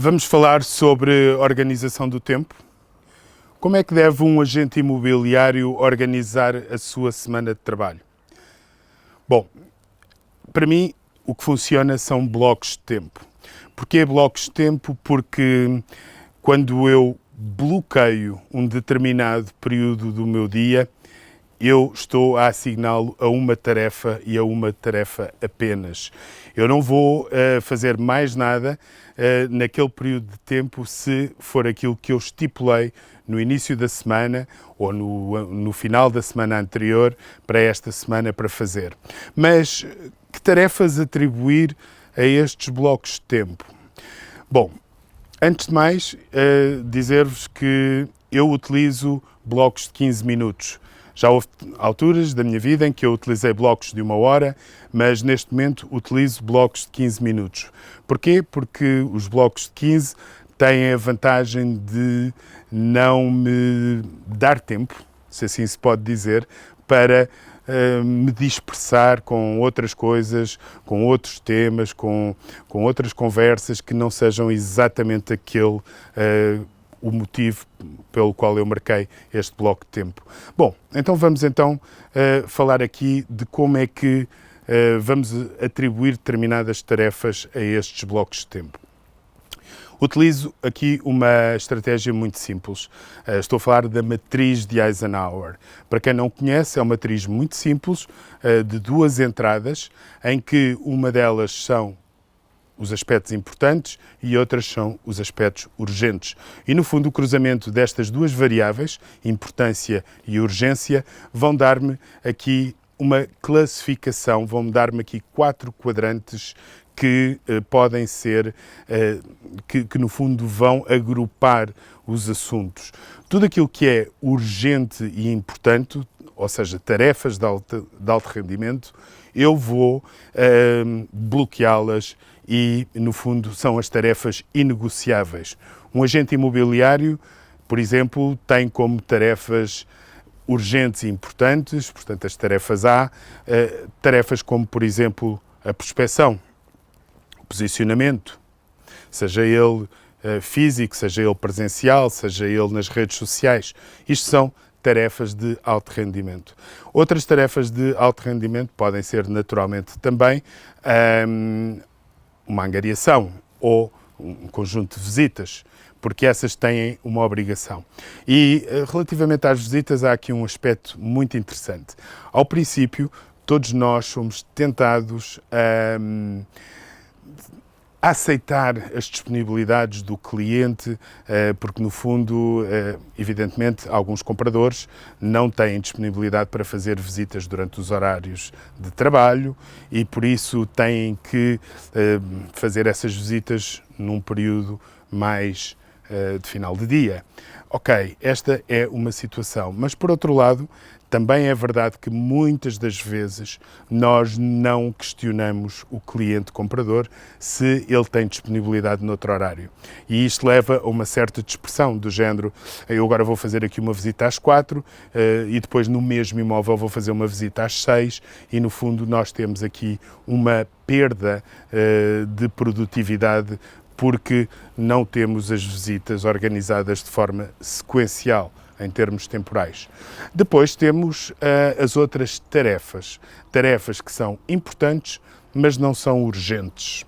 Vamos falar sobre organização do tempo. Como é que deve um agente imobiliário organizar a sua semana de trabalho? Bom, para mim o que funciona são blocos de tempo. Porquê blocos de tempo? Porque quando eu bloqueio um determinado período do meu dia, eu estou a assigná-lo a uma tarefa e a uma tarefa apenas. Eu não vou fazer mais nada naquele período de tempo se for aquilo que eu estipulei no início da semana ou no final da semana anterior para esta semana para fazer. Mas que tarefas atribuir a estes blocos de tempo? Bom, antes de mais, dizer-vos que eu utilizo blocos de 15 minutos. Já houve alturas da minha vida em que eu utilizei blocos de 1 hora, mas neste momento utilizo blocos de 15 minutos. Porquê? Porque os blocos de 15 têm a vantagem de não me dar tempo, se assim se pode dizer, para me dispersar com outras coisas, com outros temas, com outras conversas que não sejam exatamente aquele o motivo pelo qual eu marquei este bloco de tempo. Bom, então vamos falar aqui de como é que vamos atribuir determinadas tarefas a estes blocos de tempo. Utilizo aqui uma estratégia muito simples. Estou a falar da matriz de Eisenhower. Para quem não conhece, é uma matriz muito simples, de 2 entradas, em que uma delas são os aspectos importantes e outras são os aspectos urgentes. E, no fundo, o cruzamento destas 2 variáveis, importância e urgência, vão dar-me aqui uma classificação, vão dar-me aqui 4 quadrantes que podem ser, que no fundo vão agrupar os assuntos. Tudo aquilo que é urgente e importante, ou seja, tarefas de alto rendimento, eu vou bloqueá-las e, no fundo, são as tarefas inegociáveis. Um agente imobiliário, por exemplo, tem como tarefas urgentes e importantes, portanto, as tarefas A, tarefas como, por exemplo, a prospecção, o posicionamento, seja ele físico, seja ele presencial, seja ele nas redes sociais. Isto são tarefas de alto rendimento. Outras tarefas de alto rendimento podem ser, naturalmente, também uma angariação ou um conjunto de visitas, porque essas têm uma obrigação. E, relativamente às visitas, há aqui um aspecto muito interessante. Ao princípio, todos nós somos tentados a aceitar as disponibilidades do cliente, porque no fundo, evidentemente, alguns compradores não têm disponibilidade para fazer visitas durante os horários de trabalho e por isso têm que fazer essas visitas num período mais de final de dia. Ok, esta é uma situação, mas por outro lado, também é verdade que muitas das vezes nós não questionamos o cliente comprador se ele tem disponibilidade noutro horário. E isto leva a uma certa dispersão do género, eu agora vou fazer aqui uma visita às 4 e depois no mesmo imóvel vou fazer uma visita às 6 e no fundo nós temos aqui uma perda de produtividade porque não temos as visitas organizadas de forma sequencial em termos temporais. Depois temos as outras tarefas. Tarefas que são importantes, mas não são urgentes.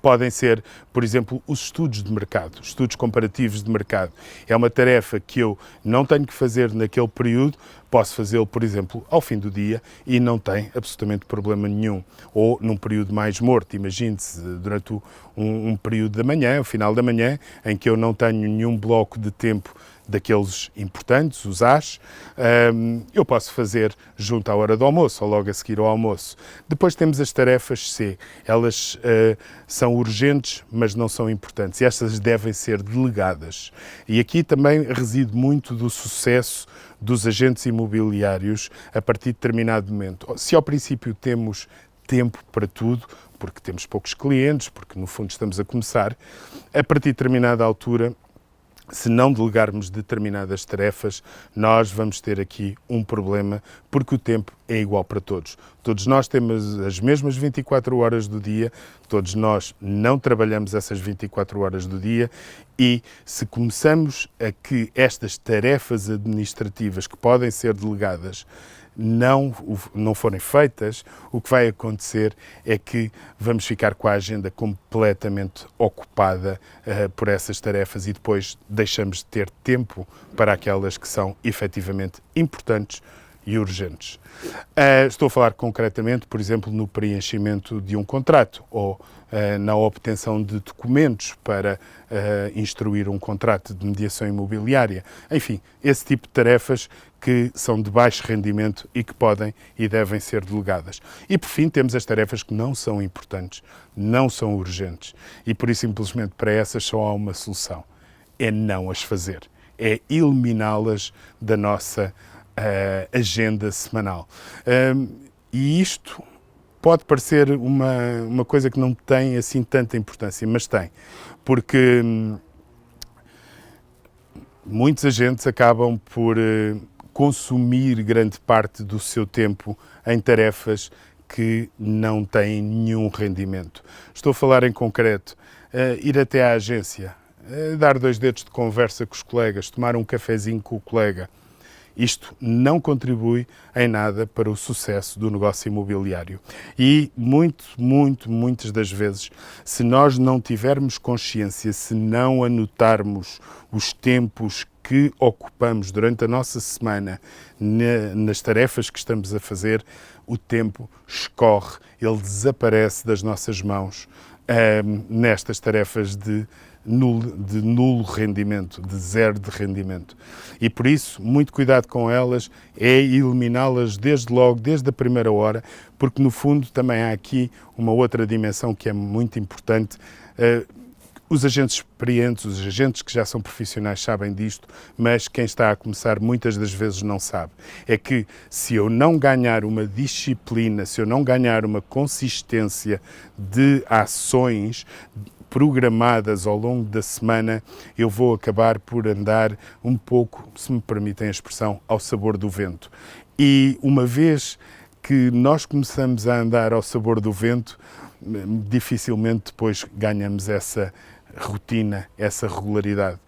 Podem ser, por exemplo, os estudos de mercado, estudos comparativos de mercado. É uma tarefa que eu não tenho que fazer naquele período, posso fazê-lo, por exemplo, ao fim do dia e não tem absolutamente problema nenhum. Ou num período mais morto, imagine-se, durante um período da manhã, o final da manhã, em que eu não tenho nenhum bloco de tempo daqueles importantes, os As, eu posso fazer junto à hora do almoço ou logo a seguir ao almoço. Depois temos as tarefas C. Elas são urgentes, mas não são importantes. E estas devem ser delegadas. E aqui também reside muito do sucesso dos agentes imobiliários a partir de determinado momento. Se ao princípio temos tempo para tudo, porque temos poucos clientes, porque no fundo estamos a começar, a partir de determinada altura se não delegarmos determinadas tarefas, nós vamos ter aqui um problema, porque o tempo é igual para todos. Todos nós temos as mesmas 24 horas do dia, todos nós não trabalhamos essas 24 horas do dia e se começamos a que estas tarefas administrativas que podem ser delegadas não forem feitas, o que vai acontecer é que vamos ficar com a agenda completamente ocupada por essas tarefas e depois deixamos de ter tempo para aquelas que são efetivamente importantes e urgentes. Estou a falar concretamente, por exemplo, no preenchimento de um contrato ou na obtenção de documentos para instruir um contrato de mediação imobiliária. Enfim, esse tipo de tarefas que são de baixo rendimento e que podem e devem ser delegadas. E, por fim, temos as tarefas que não são importantes, não são urgentes. E, por isso, simplesmente, para essas só há uma solução. É não as fazer. É eliminá-las da nossa agenda semanal. E isto pode parecer uma coisa que não tem assim tanta importância, mas tem, porque muitos agentes acabam por consumir grande parte do seu tempo em tarefas que não têm nenhum rendimento. Estou a falar em concreto, ir até à agência, dar 2 dedos de conversa com os colegas, tomar um cafezinho com o colega. Isto não contribui em nada para o sucesso do negócio imobiliário. E muitas das vezes, se nós não tivermos consciência, se não anotarmos os tempos que ocupamos durante a nossa semana nas tarefas que estamos a fazer, o tempo escorre, ele desaparece das nossas mãos nestas tarefas de nulo rendimento, de zero de rendimento. E por isso, muito cuidado com elas, é eliminá-las desde logo, desde a primeira hora, porque no fundo também há aqui uma outra dimensão que é muito importante. Os agentes experientes, os agentes que já são profissionais sabem disto, mas quem está a começar muitas das vezes não sabe. É que se eu não ganhar uma disciplina, se eu não ganhar uma consistência de ações programadas ao longo da semana, eu vou acabar por andar um pouco, se me permitem a expressão, ao sabor do vento. E uma vez que nós começamos a andar ao sabor do vento, dificilmente depois ganhamos essa rotina, essa regularidade.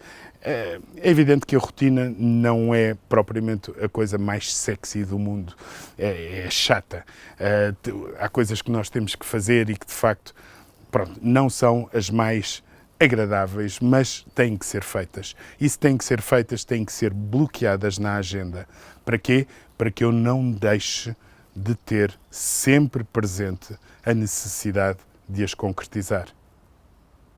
É evidente que a rotina não é propriamente a coisa mais sexy do mundo, é chata. Há coisas que nós temos que fazer e que de facto não são as mais agradáveis, mas têm que ser feitas. E se têm que ser feitas, têm que ser bloqueadas na agenda. Para quê? Para que eu não deixe de ter sempre presente a necessidade de as concretizar.